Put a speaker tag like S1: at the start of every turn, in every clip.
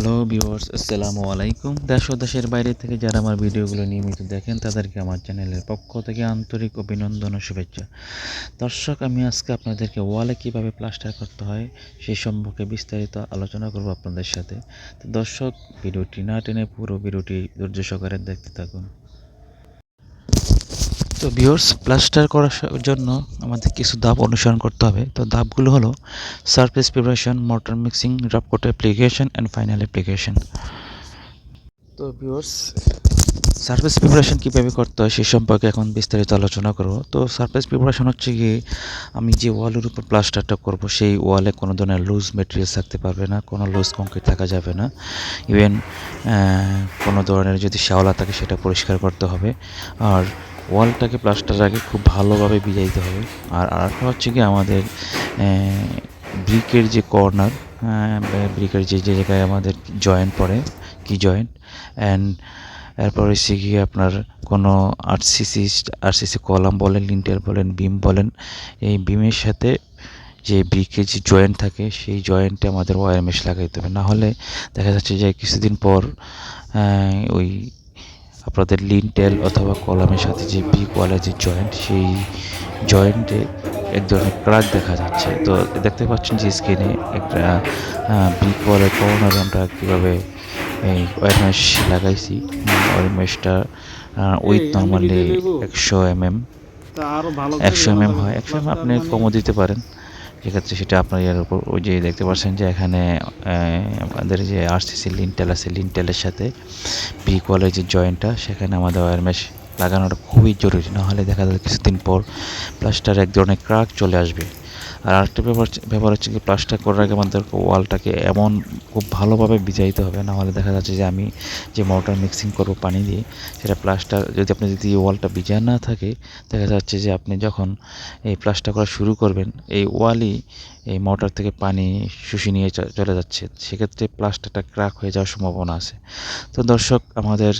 S1: Hello viewers, আসসালামু আলাইকুম। দেশ ও দেশের বাইরে থেকে যারা আমার ভিডিওগুলো নিয়মিত দেখেন তাদেরকে আমার চ্যানেলের পক্ষ থেকে আন্তরিক অভিনন্দন ও শুভেচ্ছা। দর্শক, আমি আজকে আপনাদেরকে ওয়ালে কিভাবে প্লাস্টার করতে হয় সেই সম্পর্কে বিস্তারিত আলোচনা করব আপনাদের সাথে। তো দর্শক, ভিডিওটি না টেনে পুরো ভিডিওটি ধৈর্য সহকারে দেখতে থাকুন। তো ভিউয়ার্স, প্লাস্টার করার জন্য আমাদের কিছু ধাপ অনুসরণ করতে হবে। তো ধাপগুলো হলো surface preparation, mortar mixing, drop coat application and final application. তো ভিউয়ার্স, সারফেস প্রিপারেশন কীভাবে করতে হয় সে সম্পর্কে এখন বিস্তারিত আলোচনা করব। তো সারফেস প্রিপারেশন হচ্ছে কি, আমি যে ওয়ালের উপর প্লাস্টারটা করব সেই ওয়ালে কোনো ধরনের লুজ মেটেরিয়ালস থাকতে পারবে না, কোনো লুজ কংক্রিট থাকা যাবে না। ইভেন কোনো ধরনের যদি শ্যাওলা থাকে সেটা পরিষ্কার করতে হবে। আর ওয়ালটাকে প্লাস্টার আগে খুব ভালোভাবে ভিজাইতে হবে। আর আরেকটা হচ্ছে কি, আমাদের ব্রিকের যে কর্নার, ব্রিকের যে যে জায়গায় আমাদের জয়েন্ট পড়ে, কি জয়েন্ট, অ্যান্ড এরপর হচ্ছে গিয়ে আপনার কোনো আরসিসি কলাম বলেন, লিন্টেল বলেন, বিম বলেন, এই বিমের সাথে যে ব্রিকের যে জয়েন্ট থাকে সেই জয়েন্টে আমাদের ওয়্যার মেশ লাগাইতে হবে। না হলে দেখা যাচ্ছে যে কিছুদিন পর ওই আপনাদের লিন্টেল অথবা কলামের সাথে যে ব্রিক ওয়ালের যে জয়েন্ট, সেই জয়েন্টে এক ধরনের ক্র্যাক দেখা যাচ্ছে। তো দেখতে পাচ্ছেন যে স্ক্রিনে একটা ব্রিক ওয়ালের কর্নারে আমরা কীভাবে এই ওয়্যার মেশ লাগাইছি। ওয়্যার মেশটা উইথ নর্মালি 100 mm হয়। 100 mm আপনি কমও দিতে পারেন, সেক্ষেত্রে সেটা আপনার ইয়ার উপর। ওই যে দেখতে পাচ্ছেন যে এখানে আমাদের যে আরসিসি লিন্টেল আছে, লিন্টেলের সাথে ব্রিক ওয়ালের যে জয়েন্টটা, সেখানে আমাদের ওয়্যার মেশ লাগানোটা খুবই জরুরি। নাহলে দেখা যায় কিছুদিন পর প্লাস্টার এক ধরনের ক্র্যাক চলে আসবে। আর আরেকটা ব্যাপার হচ্ছে কি, প্লাস্টার করার আগে আমাদের ওয়ালটাকে এমন খুব ভালোভাবে ভিজাইতে হবে, না হলে দেখা যাচ্ছে যে আমি যে মর্টার মিক্সিং করবো পানি দিয়ে, সেটা প্লাস্টার যদি ওয়ালটা ভিজা না থাকে, দেখা যাচ্ছে যে আপনি যখন এই প্লাস্টার করা শুরু করবেন, এই ওয়ালই এই মর্টার থেকে পানি শুষে নিয়ে চলে যাচ্ছে, সেক্ষেত্রে প্লাস্টারটা ক্র্যাক হয়ে যাওয়ার সম্ভাবনা আছে। তো দর্শক, আমাদের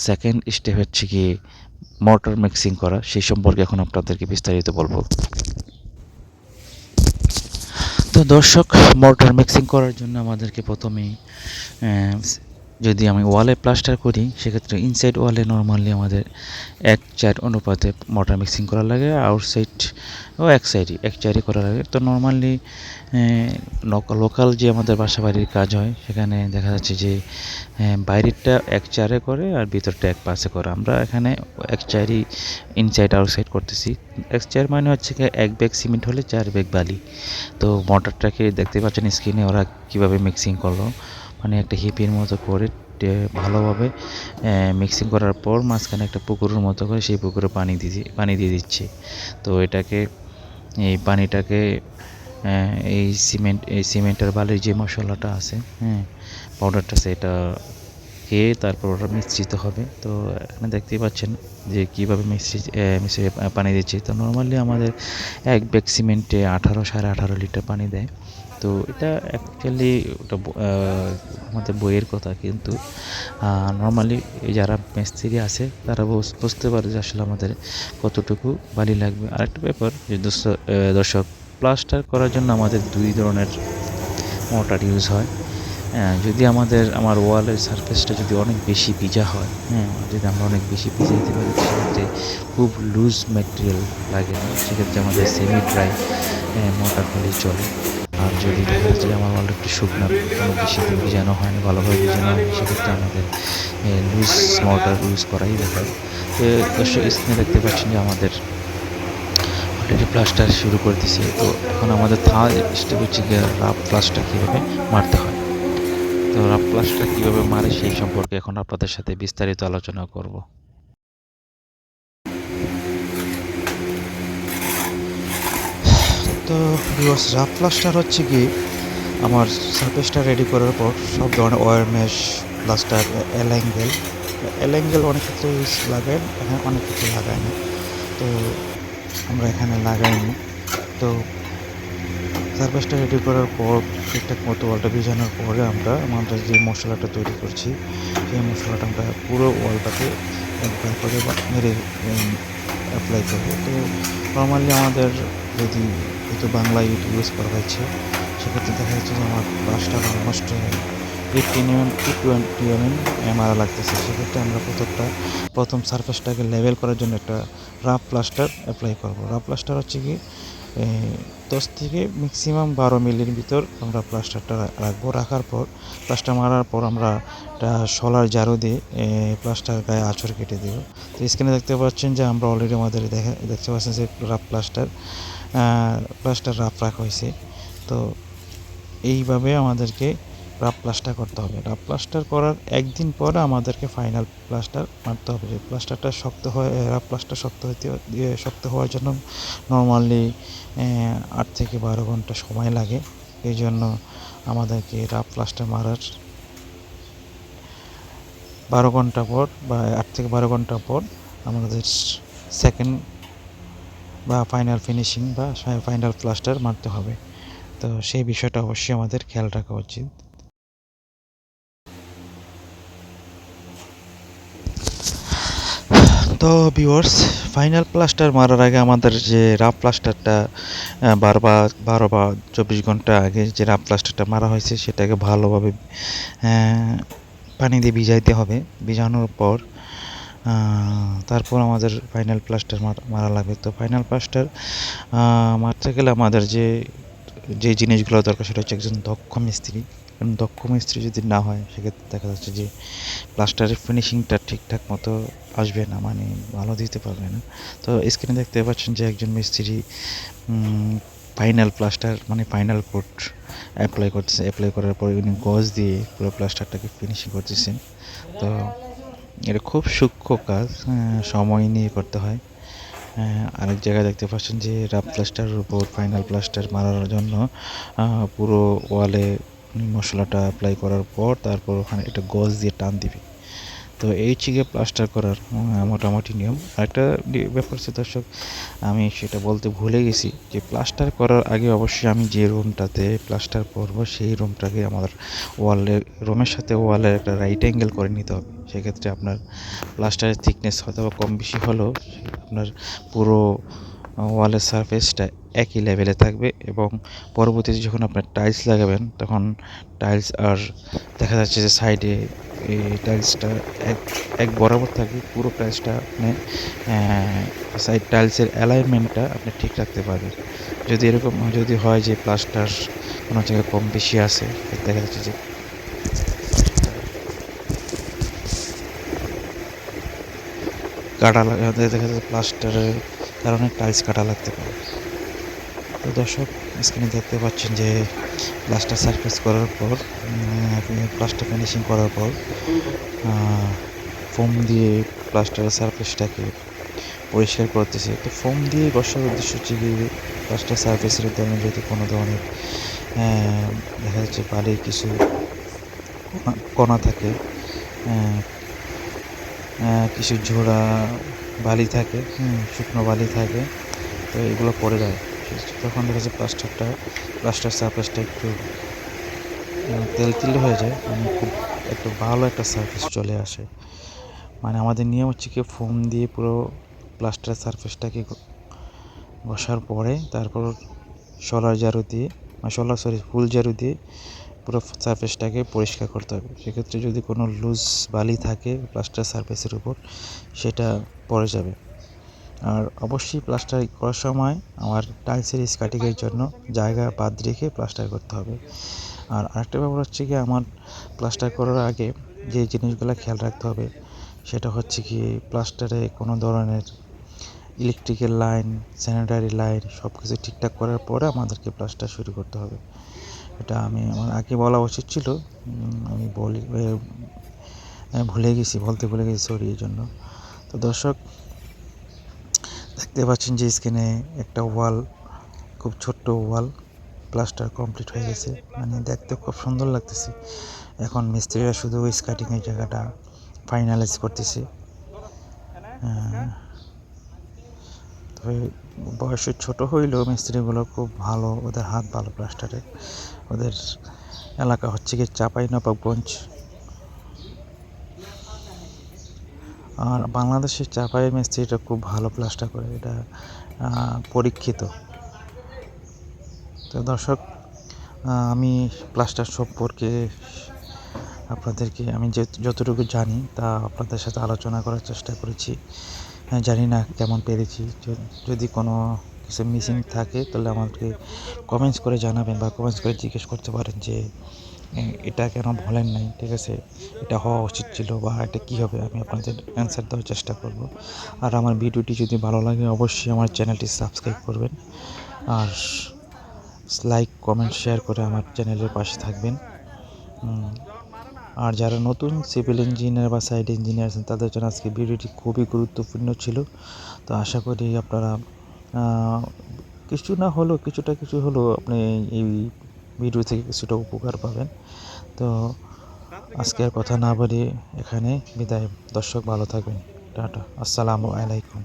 S1: সেকেন্ড স্টেপ হচ্ছে কি মর্টার মিক্সিং করা, সেই সম্পর্কে এখন আপনাদেরকে বিস্তারিত বলবো। তো দর্শক, মর্টার মিক্সিং করার জন্য আমাদেরকে প্রথমেই যদি আমি ওয়ালে প্লাস্টার করি, সেক্ষেত্রে ইনসাইড ওয়ালে নর্মালি আমাদের 1:4 অনুপাতে মর্টার মিক্সিং করা লাগে, আউটসাইড ও এক সাইডই করা লাগে। তো নর্মালি লোকাল যে আমাদের বাসা বাড়ির কাজ হয়, সেখানে দেখা যাচ্ছে যে বাইরেরটা 1:4 করে আর ভিতরটা 1:5 করে। আমরা এখানে 1:4ই ইনসাইড আউটসাইড করতেছি। 1:4 মানে হচ্ছে কি 1 ব্যাগ সিমেন্ট হলে 4 ব্যাগ বালি। তো মোটরটাকে দেখতে পাচ্ছেন স্ক্রিনে ওরা কিভাবে মিক্সিং করলো, মানে একটা হিপের মতো করে ভালোভাবে মিক্সিং করার পর মাঝখানে একটা পুকুরের মতো করে সেই পুকুরে পানি দিয়ে দিচ্ছে। তো এই পানিটাকে এই সিমেন্টের বালির যে মশলাটা আছে, পাউডারটা, সেটা খেয়ে তারপর ওটা মিশ্রিত হবে। তো এখানে দেখতেই পাচ্ছেন যে কীভাবে মিশিয়ে পানি দিচ্ছি। তো নর্মালি আমাদের 1 ব্যাগ সিমেন্টে 18-18.5 লিটার পানি দেয়। তো এটা অ্যাকচুয়ালি ওটা আমাদের বইয়ের কথা, কিন্তু নর্মালি যারা মিস্ত্রি আছে তারা বুঝতে পারে যে আসলে আমাদের কতটুকু বালি লাগবে। আরেকটা ব্যাপার যে দর্শক, প্লাস্টার করার জন্য আমাদের 2 ধরনের মোটর ইউজ হয়। যদি আমার ওয়ালের সারফেসটা যদি অনেক বেশি ভিজা হয়, যদি আমরা অনেক বেশি ভিজাইতে পারি, সেক্ষেত্রে খুব লুজ ম্যাটেরিয়াল লাগে না, সেক্ষেত্রে আমাদের সেমি ড্রাই মোটর হলেই চলে। আর যদি দেখা যাচ্ছে যে আমার ওয়ালটা একটু শুকনো, কোনো বেশি দিন ভিজানো হয়নি, ভালোভাবে ভিজানো হয়নি, সেক্ষেত্রে আমাদের লুজ মোটর ইউজ করাই বেটার। তো দর্শক, স্ক্রিনে দেখতে পাচ্ছেন যে আমাদের অলরেডি প্লাস্টার শুরু করে দিয়েছে। তো এখন আমাদের থার্ড স্টেপ হচ্ছে গিয়ে রাফ প্লাস্টার কীভাবে মারতে হয়। তো রাফ প্লাস্টার কীভাবে মারে সেই সম্পর্কে এখন আপনাদের সাথে বিস্তারিত আলোচনা করব। তো ভিউয়ার্স, রাফ প্লাস্টার হচ্ছে কি, আমার সারফেসটা রেডি করার পর সব ধরনের ওয়্যার মেশ, প্লাস্টার, অ্যাঙ্গেল অনেক ক্ষেত্রে ইউজ লাগায়, এখানে অনেক ক্ষেত্রে লাগায় না। তো আমরা এখানে লাগাইনি। তো সারফেসটা রেডি করার পর ঠিকঠাক মতো ওয়ালটা ভিজানোর পরে আমরা যে মশলাটা তৈরি করছি, সেই মশলাটা আমরা পুরো ওয়ালটাতে একবার করে মেরে অ্যাপ্লাই করব। তো নর্মালি আমাদের যদি বাংলা ইউজ করা হয়েছে, সেক্ষেত্রে দেখা যাচ্ছে যে আমার plaster almost 18 mm to 20 mm মারা লাগতেছে। সেক্ষেত্রে আমরা প্রথম সারফেসটাকে লেভেল করার জন্য একটা রাফ প্লাস্টার অ্যাপ্লাই করব। রাফ প্লাস্টার হচ্ছে কি 10 থেকে ম্যাক্সিমাম 12 মিলির ভিতর আমরা প্লাস্টারটা রাখবো। রাখার পর প্লাস্টার মারার পর আমরা একটা শলার ঝাড়ু দিয়ে প্লাস্টার গায়ে আঁচড় কেটে দেব। তো স্ক্রিনে দেখতে পাচ্ছেন যে আমরা অলরেডি আমাদের দেখতে পাচ্ছেন যে রাফ প্লাস্টার রাফ রাখা হয়েছে। তো এইভাবে আমাদেরকে রাফ প্লাস্টার করতে হবে। রাফ প্লাস্টার করার একদিন পরে আমাদেরকে ফাইনাল প্লাস্টার মারতে হবে। যে প্লাস্টারটা রাফ প্লাস্টার শক্ত হওয়ার জন্য নর্মালি 8 থেকে 12 ঘন্টা সময় লাগে। এই জন্য আমাদেরকে রাফ প্লাস্টার মারার 12 ঘন্টা পর বা 8 থেকে 12 ঘন্টা পর আমাদের সেকেন্ড বা ফাইনাল ফিনিশিং বা ফাইনাল প্লাস্টার মারতে হবে। তো সেই বিষয়টা অবশ্যই আমাদের খেয়াল রাখা উচিত। তো ভিউয়ার্স, ফাইনাল প্লাস্টার মারার আগে আমাদের যে রাফ প্লাস্টারটা 12 বা 24 ঘন্টা আগে যে রাফ প্লাস্টারটা মারা হয়েছে সেটাকে ভালোভাবে পানি দিয়ে ভিজাইতে হবে। ভিজানোর পর তারপর আমাদের ফাইনাল প্লাস্টার মারা লাগবে। তো ফাইনাল প্লাস্টার মারতে গেলে আমাদের যে জিনিসগুলো দরকার সেটা হচ্ছে একজন দক্ষ মিস্ত্রি। কারণ দক্ষ মিস্ত্রি যদি না হয় সেক্ষেত্রে দেখা যাচ্ছে যে প্লাস্টারের ফিনিশিংটা ঠিকঠাক মতো আসবে না, মানে ভালো দিতে পারবে না। তো স্ক্রিনে দেখতে পাচ্ছেন যে একজন মিস্ত্রি ফাইনাল প্লাস্টার মানে ফাইনাল কোট অ্যাপ্লাই করতেছে। অ্যাপ্লাই করার পরে উনি গজ দিয়ে পুরো প্লাস্টারটাকে ফিনিশিং করতেছেন। তো এটা খুব সূক্ষ্ম কাজ, সময় নিয়ে করতে হয়। আরেক জায়গায় দেখতে পাচ্ছেন যে রাফ প্লাস্টারের উপর ফাইনাল প্লাস্টার মারার জন্য পুরো ওয়ালে মশলাটা অ্যাপ্লাই করার পর তারপর ওখানে একটা গজ দিয়ে টান দিবে। তো এই চিকে প্লাস্টার করার মোটামুটি নিয়ম। আরেকটা ব্যাপার হচ্ছে দর্শক, আমি সেটা বলতে ভুলে গেছি যে প্লাস্টার করার আগে অবশ্যই আমি যে রুমটাতে প্লাস্টার করব সেই রুমটাকে আমার রুমের সাথে ওয়ালের একটা রাইট অ্যাঙ্গেল করে নিতে হবে। সেক্ষেত্রে আপনার প্লাস্টারের থিকনেস হয়তো কম বেশি হলেও আপনার পুরো ওয়ালের সারফেসটা একই লেভেলে থাকবে এবং পরবর্তীতে যখন আপনার টাইলস লাগাবেন তখন টাইলস আর দেখা যাচ্ছে যে সাইডে এই টাইলসটা এক বরাবর থাকবে। পুরো টাইলসটা আপনি সাইড টাইলসের অ্যালাইনমেন্টটা আপনি ঠিক রাখতে পারবেন। যদি হয় যে প্লাস্টার কোনো জায়গায় কম বেশি আছে, দেখা যাচ্ছে যে দেখা যাচ্ছে প্লাস্টারের কারণে টাইলস কাটা লাগতে পারে। তো দর্শক, স্ক্রিনে দেখতে পাচ্ছেন যে প্লাস্টার সারফেস করার পর প্লাস্টার ফিনিশিং করার পর ফোম দিয়ে প্লাস্টারের সারফেসটাকে পরিষ্কার করতেছে। তো ফোম দিয়ে ঘষার উদ্দেশ্য হচ্ছে কি প্লাস্টার সারফেসের ধরনের যদি কোনো ধরনের দেখা যাচ্ছে বালির কিছু কণা থাকে, কিছু ঝোড়া বালি থাকে, শুকনো বালি থাকে, তো এগুলো পড়ে যায়। তখন দেখা যাচ্ছে প্লাস্টার সারফেসটা একটু তেল হয়ে যায়, মানে খুব একটু ভালো একটা সারফেস চলে আসে। মানে আমাদের নিয়ম হচ্ছে কি ফোম দিয়ে পুরো প্লাস্টার সারফেসটাকে ঘষার পরে তারপর ফুল ঝাড়ু দিয়ে পুরো সারফেসটাকে পরিষ্কার করতে হবে। সেক্ষেত্রে যদি কোনো লুজ বালি থাকে প্লাস্টার সারফেসের উপর সেটা পড়ে যাবে। আর অবশ্যই প্লাস্টার করার সময় আমার টাইলসের স্কাটিংয়ের জন্য জায়গা বাদ রেখে প্লাস্টার করতে হবে। আর আরেকটা ব্যাপার হচ্ছে কি আমার প্লাস্টার করার আগে যে জিনিসগুলো খেয়াল রাখতে হবে সেটা হচ্ছে কি প্লাস্টারে কোনো ধরনের ইলেকট্রিক্যাল লাইন, স্যানিটারি লাইন সব কিছু ঠিকঠাক করার পরে আমাদেরকে প্লাস্টার শুরু করতে হবে। এটা আমার আগে বলা উচিত ছিল, আমি বলতে ভুলে গেছি, সরি এই জন্য। তো দর্শক, দেখতে পাচ্ছেন যে স্ক্রিনে একটা খুব ছোট্ট ওয়াল প্লাস্টার কমপ্লিট হয়ে গেছে, মানে দেখতে খুব সুন্দর লাগতেছে। এখন মিস্ত্রিরা শুধু স্কাটিংয়ের জায়গাটা ফাইনালাইজ করতেছে। তবে বয়সে ছোট হইলেও মিস্ত্রিগুলো খুব ভালো, ওদের হাত ভালো প্লাস্টারে। ওদের এলাকা হচ্ছে কি চাঁপাইনবাবগঞ্জ। আর বাংলাদেশের চাপাই মিস্ত্রিটা খুব ভালো প্লাস্টার করে, এটা পরীক্ষিত। তো দর্শক, আমি প্লাস্টার সম্পর্কে আপনাদেরকে আমি যতটুকু জানি তা আপনাদের সাথে আলোচনা করার চেষ্টা করেছি। জানি না কেমন পেরেছি। যদি কোনো কিছু মিসিং থাকে তাহলে আমাকে কমেন্টস করে জানাবেন বা কমেন্টস করে জিজ্ঞেস করতে পারেন যে এটা কেন বলেন নাই, ঠিক আছে, এটা হওয়া উচিত ছিল বা এটা কী হবে, আমি আপনাদের অ্যান্সার দেওয়ার চেষ্টা করব। আর আমার ভিডিওটি যদি ভালো লাগে অবশ্যই আমার চ্যানেলটি সাবস্ক্রাইব করবেন, আর লাইক কমেন্ট শেয়ার করে আমার চ্যানেলের পাশে থাকবেন। আর যারা নতুন সিভিল ইঞ্জিনিয়ার বা সাইট ইঞ্জিনিয়ার আছেন তাদের জন্য আজকে ভিডিওটি খুবই গুরুত্বপূর্ণ ছিল। তো আশা করি আপনারা কিছু না হলেও কিছু হলেও আপনি এই ভিডিও থেকে কিছুটা উপকার পাবেন। তো আজকে আর কথা না বাড়িয়ে এখানে বিদায়। দর্শক ভালো থাকবেন। টাটা, আসসালামু আলাইকুম।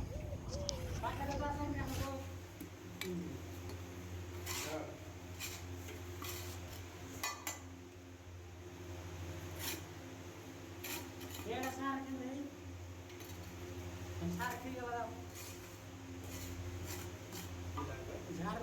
S1: ঝাড়